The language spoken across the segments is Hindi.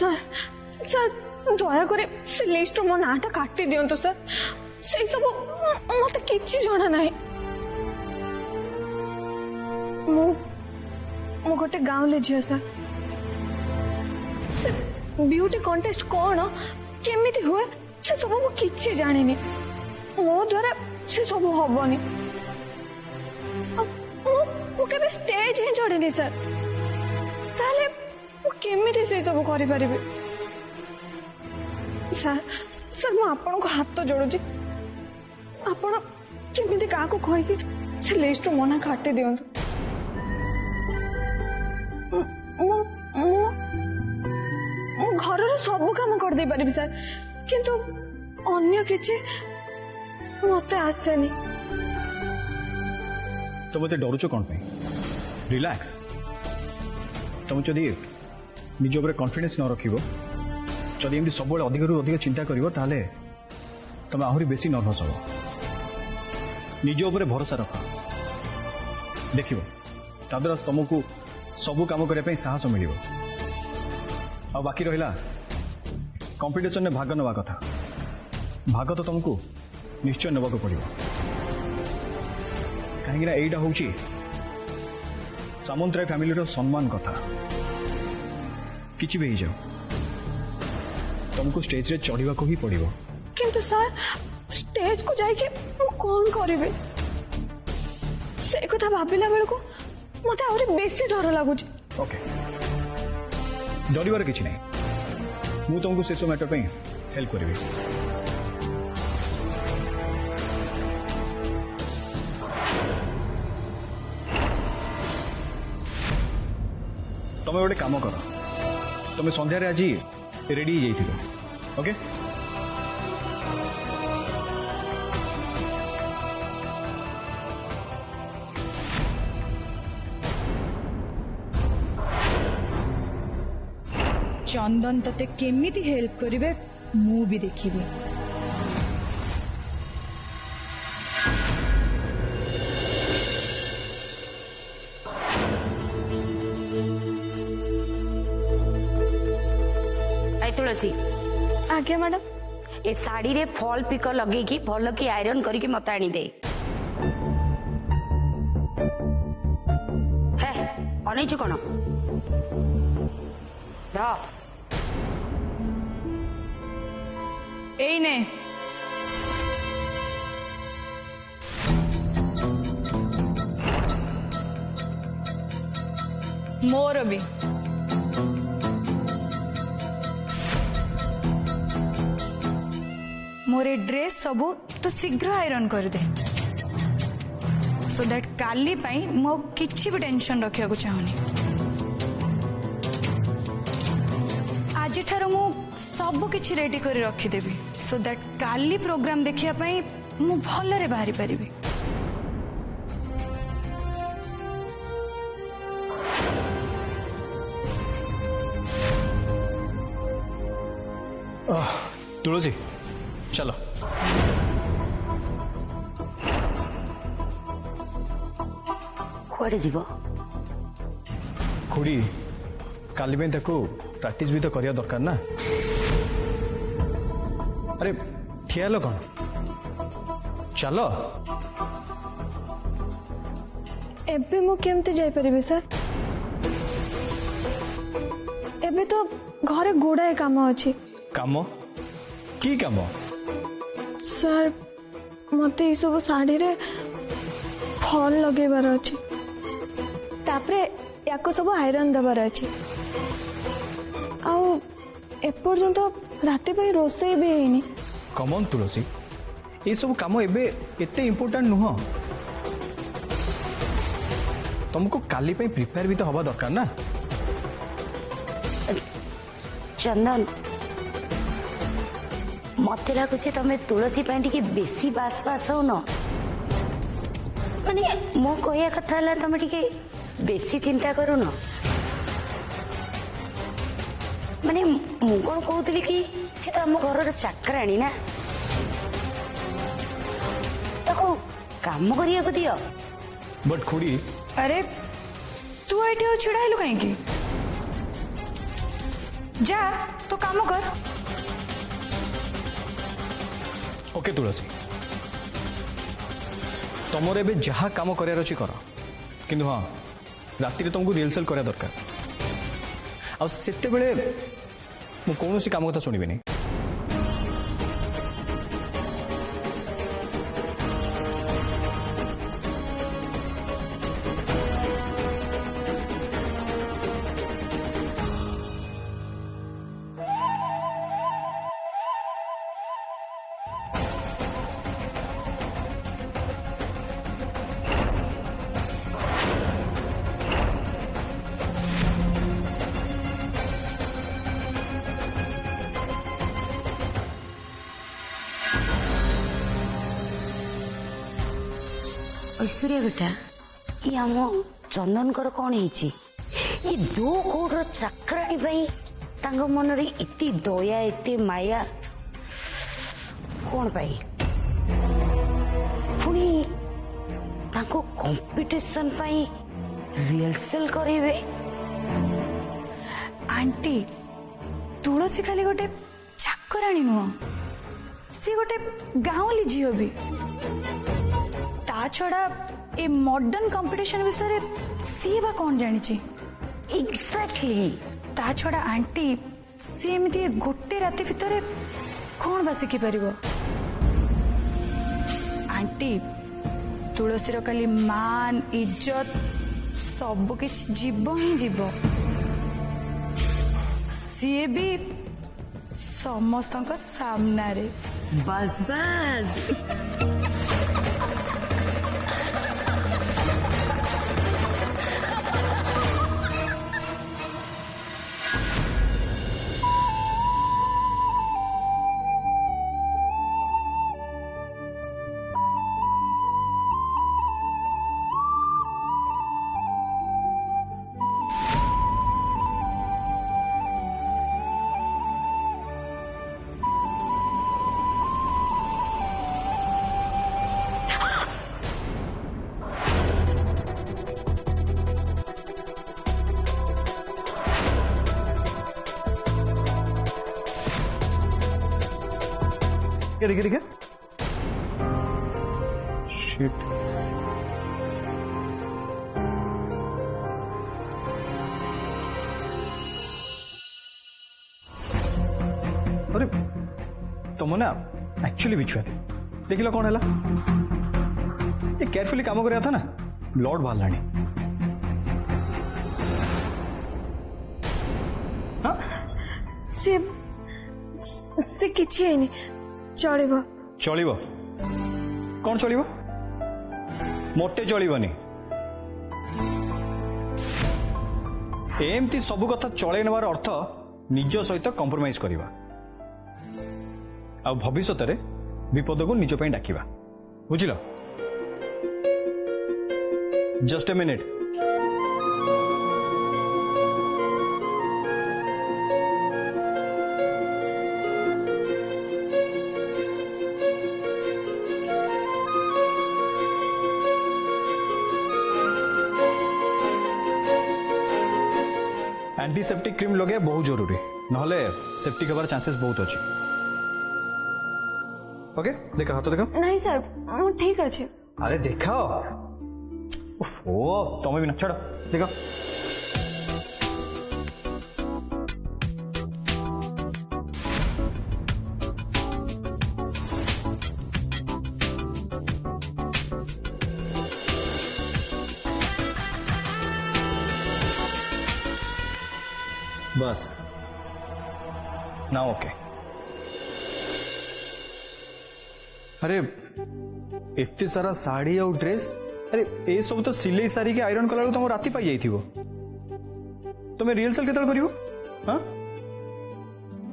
सर सर दया करे से लिस्ट मो नाटा काटी दियंतु सर से सब मते किछि जणा नाही मो गोटे गाँव ले झियो सर से ब्यूटी कॉन्टेस्ट कौन केमिति हुए से सब मु किछि जानिनी मो द्वारा से सब हबनी मु केबे स्टेज हे चढ़िनी सर ताले मु केमिति से सब करि परिबे सर सर मु आपन को हाथ जोड़ुची आपण केमिति का को कहि कि से लिस्ट मना काटी दियंतु घर सब काम कर दे पारि सर किंतु अन्य किछि मते आसेनी तो मते डरुचो कोन पे रिलैक्स तुम जदि निज ऊपर कॉन्फिडेंस न रखिबो जदि एमती सब अधिक रु अधिक चिंता करिवो ताले तुम आहुरी बेसी नर्वस हो निज ऊपर भरोसा रख देखिबो तादर तुमको सबू काम करने पे साहस मिलिबो आ बाकी रहिला कंपटीशन में भाग नवा कथा भाग तो तुमको निश्चय नवा को पड़िबो कहीं एटा हूँ सामंतराय फैमिली रो सम्मान कथा किछि भी जाओ तुमको स्टेज रे चढ़ीवा को ही पड़िबो किंतु सर स्टेज को जाके मु कोन करिवे से कथा भाबिला बेल को मते आउरे बेसी डर लागुची ओके डरिवार किछि नै मु तुमको सेसो मैटर पे हेल्प करिवे तुम गोटे काम कर तुम संध्यारे आज रेडी हो जाइथिलो ओके चंदन तते केमिति हेल्प करिवे मु भी देखिबे आई तुलसी आज्ञा मैडम ए साड़ी रे फॉल पिको लगे की भल की आयरन करके मत आनी दे हे अनैछु कोन दा एई ने मोर भी मोरे ड्रेस सबू तो शीघ्र आयरन कर दे सो दैट काली पाई मो किछि भी टेंशन रखिया को चाहूनी आज ठार मु सब किछि रेडी कर रखीदेवी सो दैट काली प्रोग्राम देखिया पाई मु भलरे बाहरी परिबी तुलसी चलो कुआडे जीवो खुड़ी काली में ताको प्रैक्टिस भी तो करिया दरकार ना अरे ठिया लो कौन चलो एबे मु केमते जाई परिबे सर एबे तो घरे गुड़ाए काम अछि काम की काम सर मते ई सब साड़ी रे फॉल लगेबार अछि तापरे याको सब आयरन दबार अछि आउ एपर्यंत राति पे रोसे भी हेनी कमन तुलसी ये सब काम एबे एते इम्पोर्टेंट नुह तुमको काली पे प्रिपेयर भी तो हवा दरकार ना चंदन मत लगुच तुम तुलसी टी बेसी बास बास हो न माने मो कहया कथा है तुम टी बेसी चिंता करू न माने मु कौन कहती कि सी तो आम घर चाकराणी ना ताको काम करिया को दियो बट खुड़ी अरे तू ये छिड़ा हेलु कहीं जा तो काम कर। ओके तुलसी तुमर एबे जहा काम करार अच्छी कर किंतु हाँ राति तुमको रिहर्सल करा दरकार आते बेले मु कौन सी काम कथा शुणिबे नहीं। ऐश्वर्या बेटा ये आम चंदनकर कौन है दो कोड़ चाकराणी मन रे इति दया इति माया कौन पाई पुणी कंपटीशन रिहर्सल करेंगे। आंटी तुलसी खाली गोटे चाकराणी नुह सी गोटे गाँवली झील भी ता छड़ा ए मॉडर्न कंपटीशन विषय सी बा कौन जानी एग्जैक्टली ता छड़ा आंटी सी एमती गोटे राति भितर कौन बा शिखि पार आंटी तुलसी खाली मान इज्जत सब किछ जीव ही जीव सी भी समस्त सामना रे बस बस देखिए शिट अरे तुम ना एक्चुअली बिछुआ थे देख लो कौन है ये केयरफुली काम कर रहा था ना ब्लड बाहर लानी हाँ से किछि हैनी चलिबो चलिबो कौन चलिबो मोटे चलिबोनी एमती सब कथा चलै नवार अर्थ निज सहित कंप्रोमाइज करिबा आ भविष्यत रे विपद को निज पई डाकिबा बुझिलो just a minute antiseptic cream लगे बहुत जरूरी नहले सेप्टिक हबार चांसेस बहुत अच्छी ओके देखा हाथ देखा नहीं सर मु ठीक अच्छे अरे देखा ओ तुम्हें भी ना छोड़ो देखो बस ना ओके अरे एते सारा साड़ी और ड्रेस अरे ए सब तो सिले सारी के आयरन कला तुम राति पाई जाइथिबो तुम्हें रिहर्सल केतल करिवो हां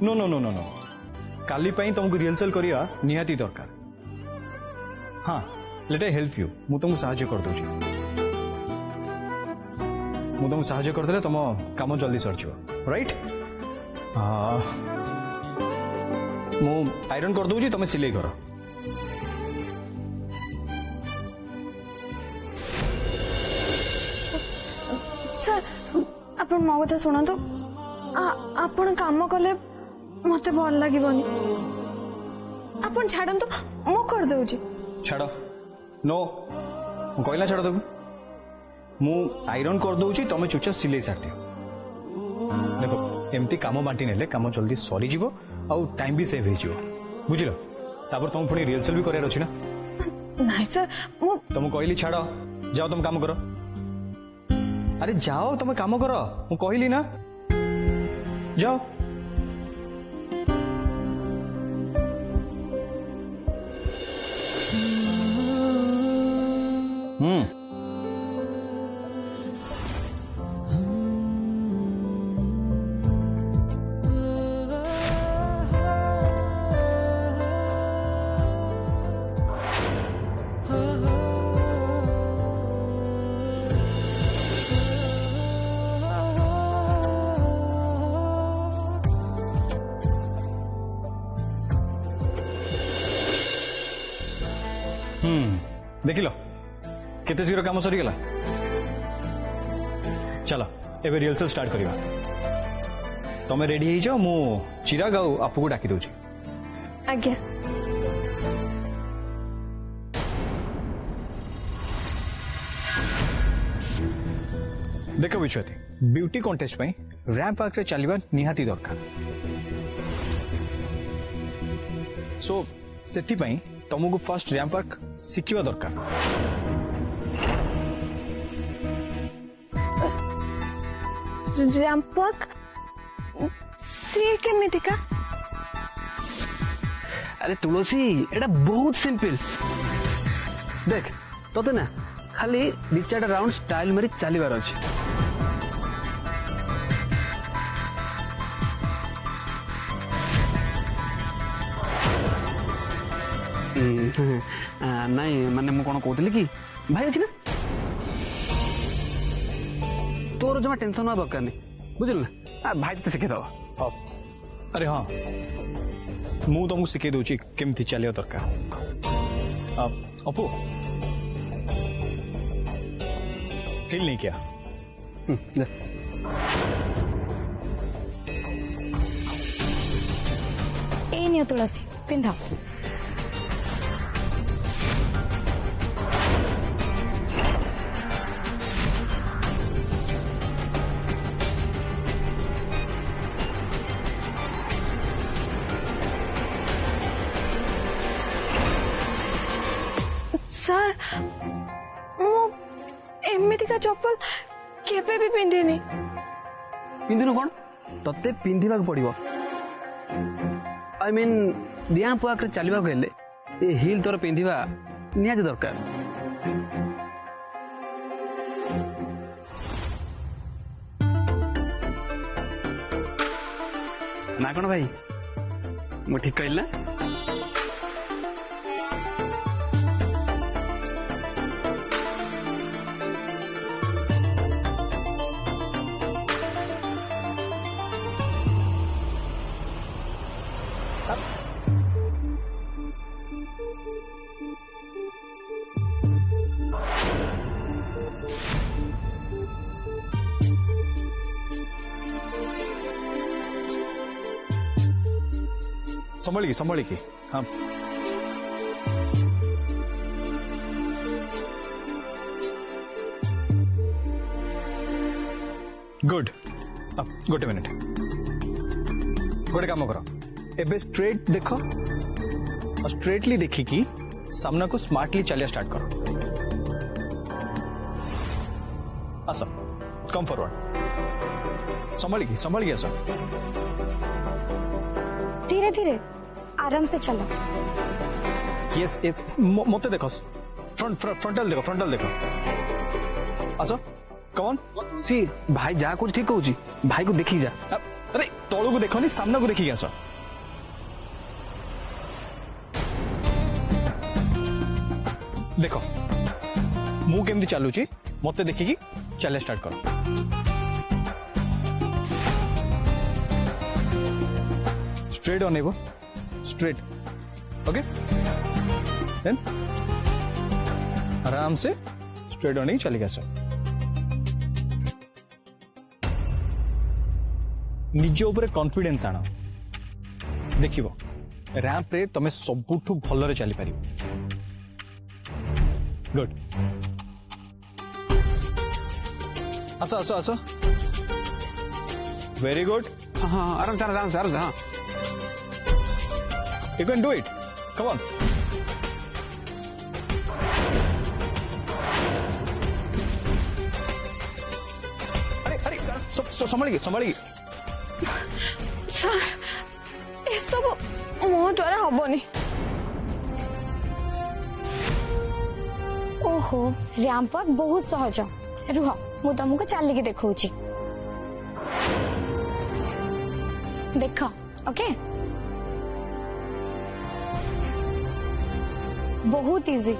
no no no no no काली पई तुमको रिहर्सल करिया निहाती दरकार हां लेट आई हेल्प यू मु तुमको सहायता कर दोची मु तुमको सहायता कर देले तुम काम जल्दी सरछिबो राइट मु आयरन कर दोची तुम सिलाई करो सर अपन मो कथा शुणु आपण काम कले मते भल लागिबनी आपण छाड़न तो मु कर दउची छाड़ नो कहला छाड़ देबू मु आयरन कर दउची तमे चुपचाप सिलाई सार दियो देखो एमती काम बांटी नेले काम जल्दी सरी जीवो आउ टाइम भी सेव हो बुझिल तापर तुम पुणी रिहर्सल भी करार अछि ना नहीं सर मु तुम कहली छाड़ जाओ तुम काम करो अरे जाओ तुम काम करो मु कहली ना जाओ देखिल केते शीघ्र काम सरीगला चलो एबे रिहर्सल स्टार्ट करिवा तमे रेडी हो जाओ मु चिराग आपू को डाकी दउची आज्ञा देख विश्वती ब्यूटी कंटेस्ट पई रैंप वॉक रे चलीबा निहाती दरकार सो सेति पई तुमको फर्स्ट रैंप वॉक शिखिबा दरकार रैंप वॉक से केमिति का अरे तुलसी एटा बहुत सिंपल देख तोते ना खाली 2-4 राउंड स्टाइल मारी चलीबार अछि नहीं माने मु कोन कहतली कि भाई अछि ना तोर जमा टेंशन ना दरकार नहीं बुझल ना भाई तो सिखे दो अरे हाँ मु तुमको शिखे दूची केमती चलिया दरकार अपू फील नहीं किया ए नियो तुलसी पिंधा सर मु एमिति का चप्पल केबे भी पिंधिनी पिंधिनु कोन तते पिंधिबा पड़िबो आई मीन दिया पुआक रे चलीबा गेले ए हिल तोर पिंधिबा निहाती दरकार ना कोन भाई मु ठीक कहला संभाली की हाँ गुड गोटे मिनिट गोटे काम करो एबे स्ट्रेट देखो और स्ट्रेटली देखिकी सामना को स्मार्टली चलिया स्टार्ट करो आस कम फॉरवर्ड संभाली की आस धीरे धीरे आराम से चलो यस यस मते देखो फ्रंटल देखो आसो कम ऑन सी भाई जा कुछ ठीक कहूची भाई को देखी जा अरे तळु को देखोनी सामना को देखी आसो देखो मु केमती चलुची मते देखिकी चले स्टार्ट करो स्ट्रेट अनेबो स्ट्रेट ओके देन आराम से स्ट्रेट अने चली गया निज ऊपर कॉन्फिडेंस आण देखिबो रैंप रे तमे सबुठु भलरे चली पारिबो गुड आसो आसो आसो वेरी गुड हाँ आराम से आराम से आराम से हाँ you can do it come on अरे अरे संभालिए संभालिए सर ये सब मो द्वारा हबनी ओहो रैंप वॉक बहुत सहज रुह मु तुमको चलिकी देखौची देख ओके बहुत इजी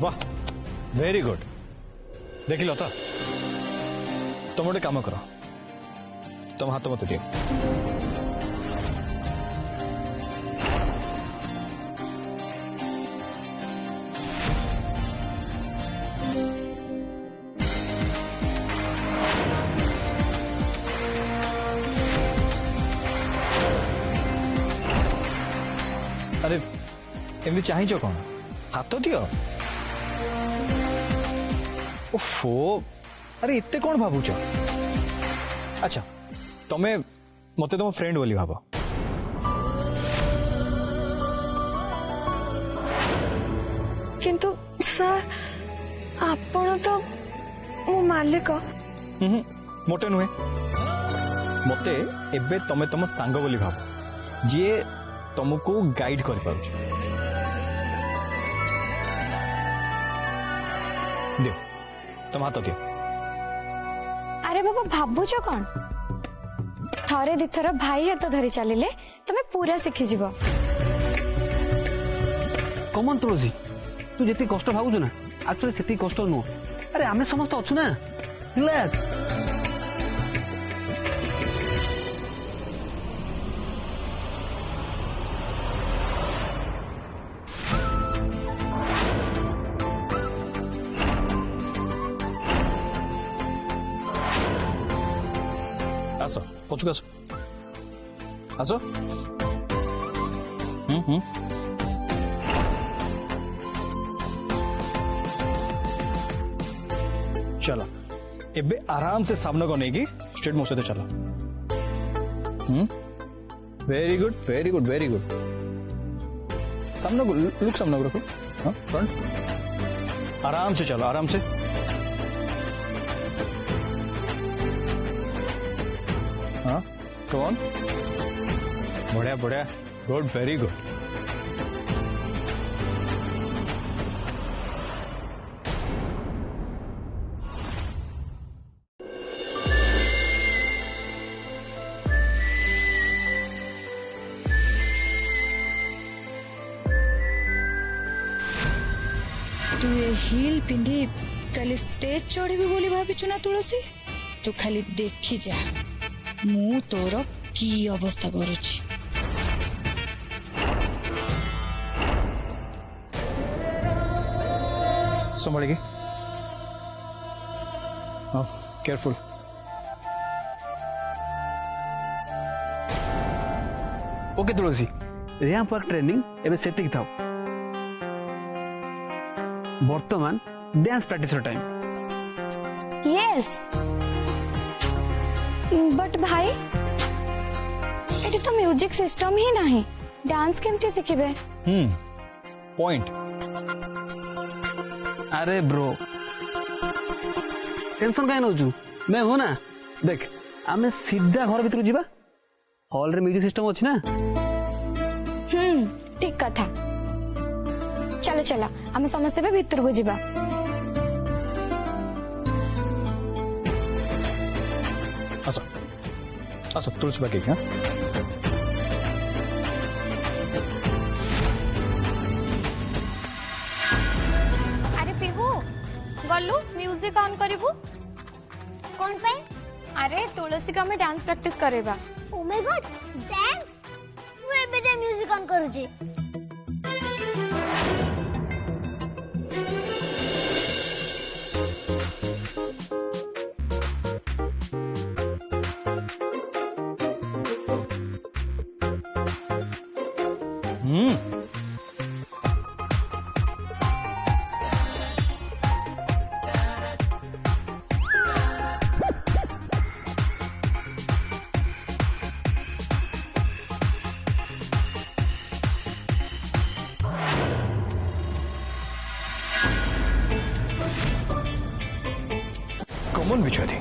वाह वेरी गुड देख लता तुम गोटे काम कर तुम हाथ मत दियो अरे एमती चाहिए कौन हाथ दियो ओफो अरे इतने कौन भावुच अच्छा तमें मते तुम फ्रेंड बोली भाव किंतु सर आपण तो मो मालिक मोटे नुहे मते एबे तमे तुम सांग बोली भाव जी तुमको गाइड कर पाउछ दियो तुम हाथ दियो अरे बाबा भाବୁच कौन थरे दिथर भाई हाथ धरी चलिले तुम्हें पूरा शिखी जीव कमन तुलसी तू जितनी कष्ट भावुଛୁ ना एक्चुअली सेती कष्ट नुह अरे आमे समस्त अच्छु ना रिलैक्स आसो पछुक आसो आसो चलो एबे आराम से सामने को नहीं स्ट्रेट मुंह से चलो very good very good very good सामने को लुक सामने को रखो हाँ फ्रंट आराम से चलो आराम से हाँ कौन बढ़िया बढ़िया गुड वेरी गुड तू ये हिल पिंधि काली स्टेज चढ़ी बोली भाविचु ना तुलसी तू खाली देखी जा मु तोर की अवस्था करुची संभालिए हाँ केयरफुल ओके तुलसी रैंप वॉक ट्रेनिंग एबे सेतिक थाओ वर्तमान dance practice time yes but भाई एटी तो म्यूजिक सिस्टम ही नहीं डांस केमती शिखिबे पॉइंट अरे ब्रो टेंशन कहीं नौ मैं हूं ना देख आमे सीधा घर भीतर जीवा हॉल रे म्यूजिक सिस्टम अच्छी ना ठीक कथा चलो चलो आम समस्ते भी भीतर को जीवा आसो आसो तुलसी बाकी हाँ अरे पिहू गलु म्यूजिक ऑन करिबू कौन पे अरे तुलसी का में डांस प्रैक्टिस करेबा ओ माय गॉड डांस मैं एबे जे म्यूजिक ऑन करू छी कॉमन विषय थी।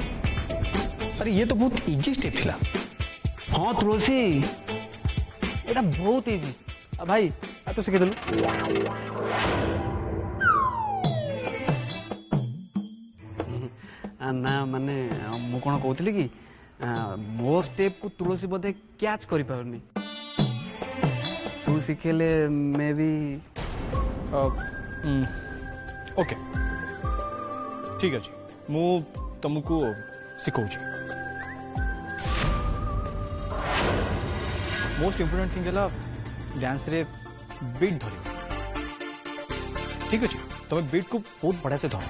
अरे ये तो बहुत इजी स्टेप थिला। हाँ तुलसी एटा बहुत इजी। भाई आ तो शिखे देलु। ना माने मु कौन कहती कि मो स्टेप को तुलसी बोधे कैच कर पारनी। तू शिखेले मे बी। ओके ठीक अच्छे मु तुमको सिखाऊँ। मोस्ट इम्पोर्टेंट थिंग है डांस रे बीट धर। ठीक अच्छे तुम बीट को बहुत बढ़िया से धर।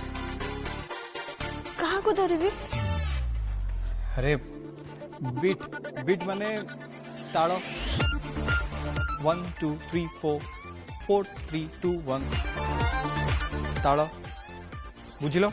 कहाँ को धरबी? अरे बीट बीट माने ताड़ 1 2 3 4 4 3 2 1 ताड़ बुझिल।